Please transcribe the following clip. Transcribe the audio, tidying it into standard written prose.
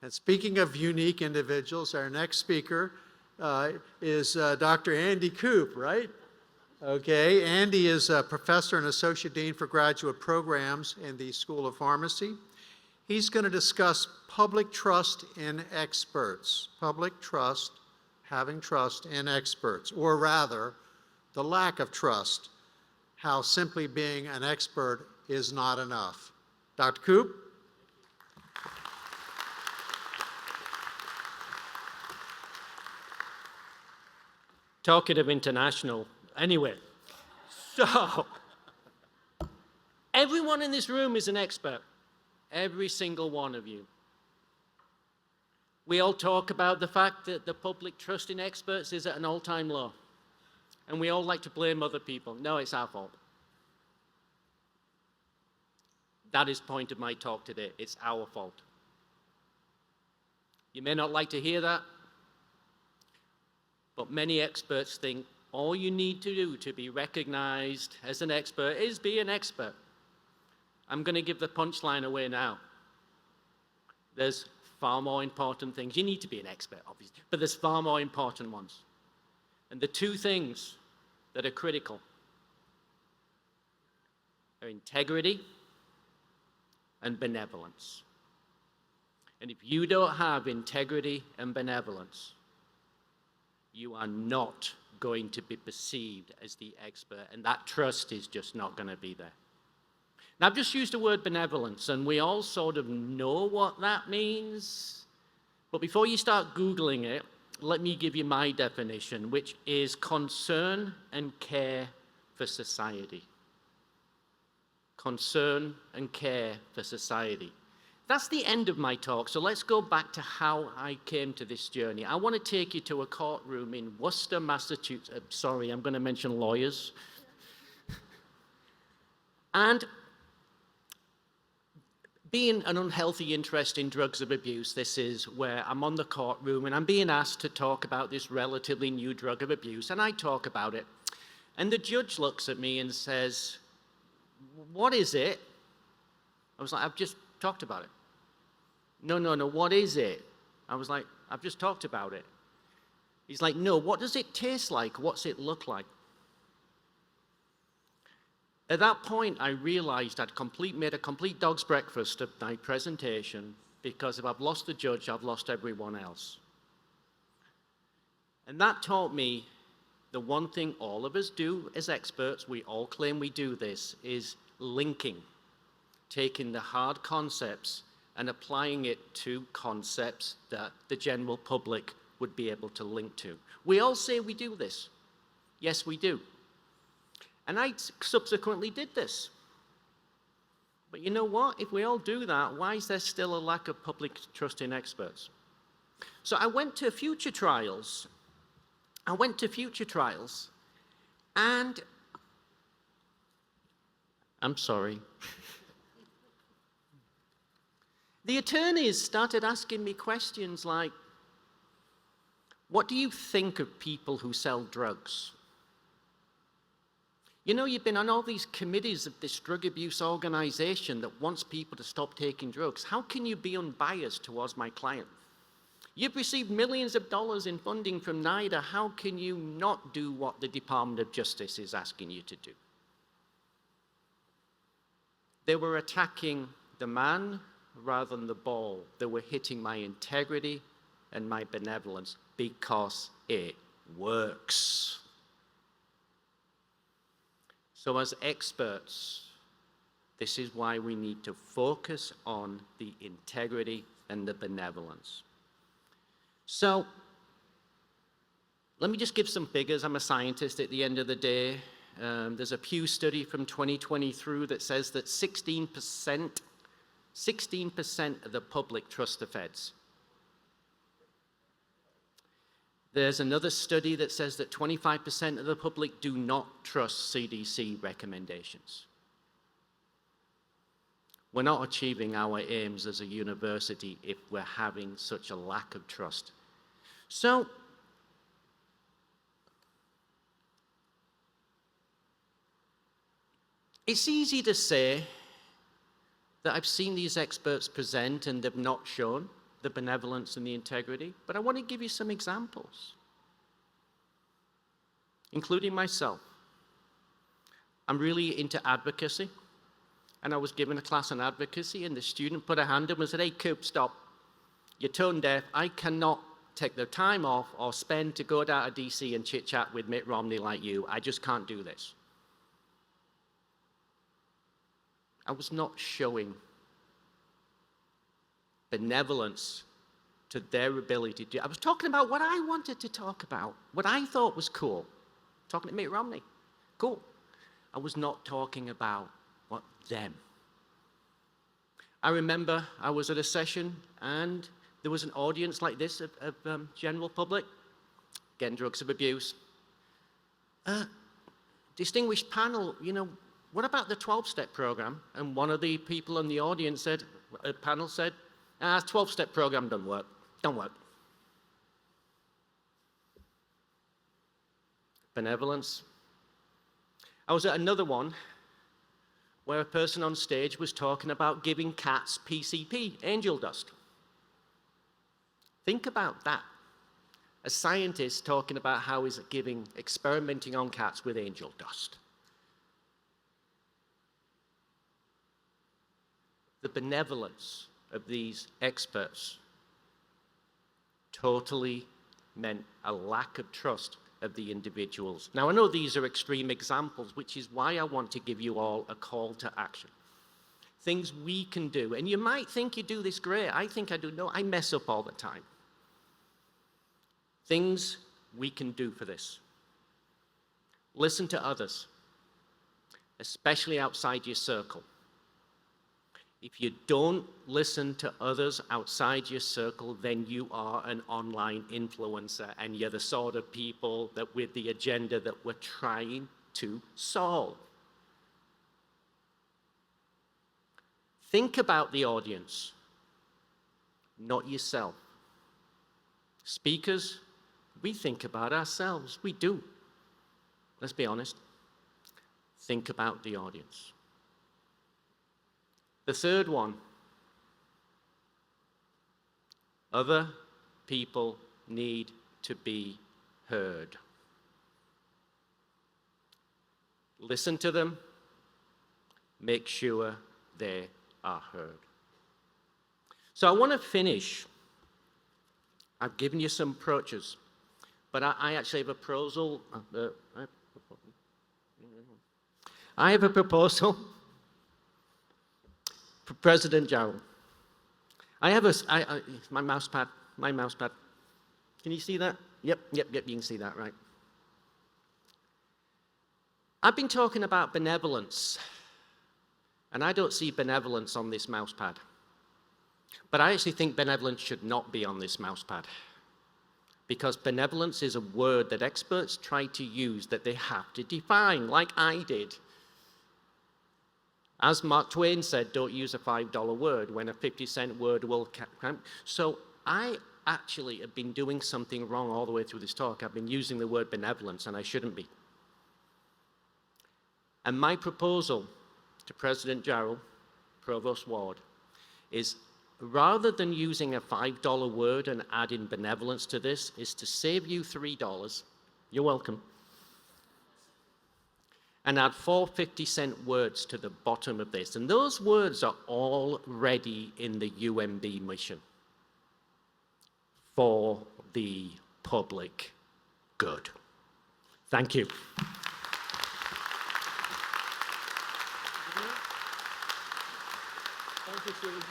And speaking of unique individuals, our next speaker is Dr. Andy Coop, right? Okay, Andy is a professor and associate dean for graduate programs in the School of Pharmacy. He's going to discuss public trust in experts, public trust, having trust in experts, or rather, the lack of trust, how simply being an expert is not enough. Dr. Coop? Talking of international, anyway, so everyone in this room is an expert, every single one of you. We all talk about the fact that the public trust in experts is at an all-time low, and we all like to blame other people. No, it's our fault. That is the point of my talk today. It's our fault. You may not like to hear that, but many experts think all you need to do to be recognized as an expert is be an expert. I'm going to give the punchline away now. There's far more important things. You need to be an expert, obviously, but there's far more important ones. And the two things that are critical are integrity and benevolence. And if you don't have integrity and benevolence, you are not going to be perceived as the expert, and that trust is just not going to be there. Now, I've just used the word benevolence, and we all sort of know what that means. But before you start Googling it, let me give you my definition, which is concern and care for society. Concern and care for society. That's the end of my talk, so let's go back to how I came to this journey. I want to take you to a courtroom in Worcester, Massachusetts. Sorry, I'm going to mention lawyers. And being an unhealthy interest in drugs of abuse, this is where I'm on the courtroom and I'm being asked to talk about this relatively new drug of abuse, and I talk about it. And the judge looks at me and says, "What is it?" I was like, "I've just talked about it." No, what is it? I was like, "I've just talked about it." He's like, "No, what does it taste like? What's it look like?" At that point, I realized I'd made a complete dog's breakfast of my presentation, because if I've lost the judge, I've lost everyone else. And that taught me the one thing all of us do as experts, we all claim we do this, is linking, taking the hard concepts and applying it to concepts that the general public would be able to link to. We all say we do this. Yes, we do. And I subsequently did this. But you know what? If we all do that, why is there still a lack of public trust in experts? So I went to future trials. And I'm sorry. The attorneys started asking me questions like, "What do you think of people who sell drugs? You know, you've been on all these committees of this drug abuse organization that wants people to stop taking drugs. How can you be unbiased towards my client? You've received millions of dollars in funding from NIDA. How can you not do what the Department of Justice is asking you to do?" They were attacking the man rather than the ball. They were hitting my integrity and my benevolence because it works. So as experts, this is why we need to focus on the integrity and the benevolence. So let me just give some figures. I'm a scientist at the end of the day. There's a Pew study from 2023 that says that 16% of the public trust the feds. There's another study that says that 25% of the public do not trust CDC recommendations. We're not achieving our aims as a university if we're having such a lack of trust. So, it's easy to say that I've seen these experts present and they've not shown. the benevolence and the integrity, but I want to give you some examples, including myself. I'm really into advocacy, and I was given a class on advocacy, and the student put a hand up and said, "Hey, Coop, stop. You're tone deaf. I cannot take the time off or spend to go down to DC and chit-chat with Mitt Romney like you. I just can't do this." I was not showing benevolence to their ability to do. I was talking about what I wanted to talk about, what I thought was cool. Talking to Mitt Romney. Cool. I was not talking about what them. I remember I was at a session and there was an audience like this of general public, getting drugs of abuse. Distinguished panel, you know, what about the 12-step program? And one of the people in the audience said, a panel said, 12-step program don't work. Don't work. Benevolence. I was at another one where a person on stage was talking about giving cats PCP, angel dust. Think about that. A scientist talking about how he's experimenting on cats with angel dust. The benevolence of these experts totally meant a lack of trust of the individuals. Now, I know these are extreme examples, which is why I want to give you all a call to action. Things we can do. And you might think you do this great. I think I do. No, I mess up all the time. Things we can do for this. Listen to others, especially outside your circle. If you don't listen to others outside your circle, then you are an online influencer, and you're the sort of people that with the agenda that we're trying to solve. Think about the audience, not yourself. Speakers, we think about ourselves. We do. Let's be honest. Think about the audience. The third one, other people need to be heard. Listen to them, make sure they are heard. So I want to finish. I've given you some approaches, but I actually have a proposal. I have a proposal. President Jarrell, I have my mouse pad. Can you see that? Yep, you can see that, right. I've been talking about benevolence, and I don't see benevolence on this mouse pad. But I actually think benevolence should not be on this mouse pad, because benevolence is a word that experts try to use that they have to define, like I did. As Mark Twain said, don't use a $5 word when a 50-cent word will count. So I actually have been doing something wrong all the way through this talk. I've been using the word benevolence, and I shouldn't be. And my proposal to President Jarrell, Provost Ward, is rather than using a $5 word and adding benevolence to this, is to save you $3. You're welcome. And add 4 50-cent words to the bottom of this. And those words are already in the UMB mission. For the public good. Thank you. Thank you, Susan.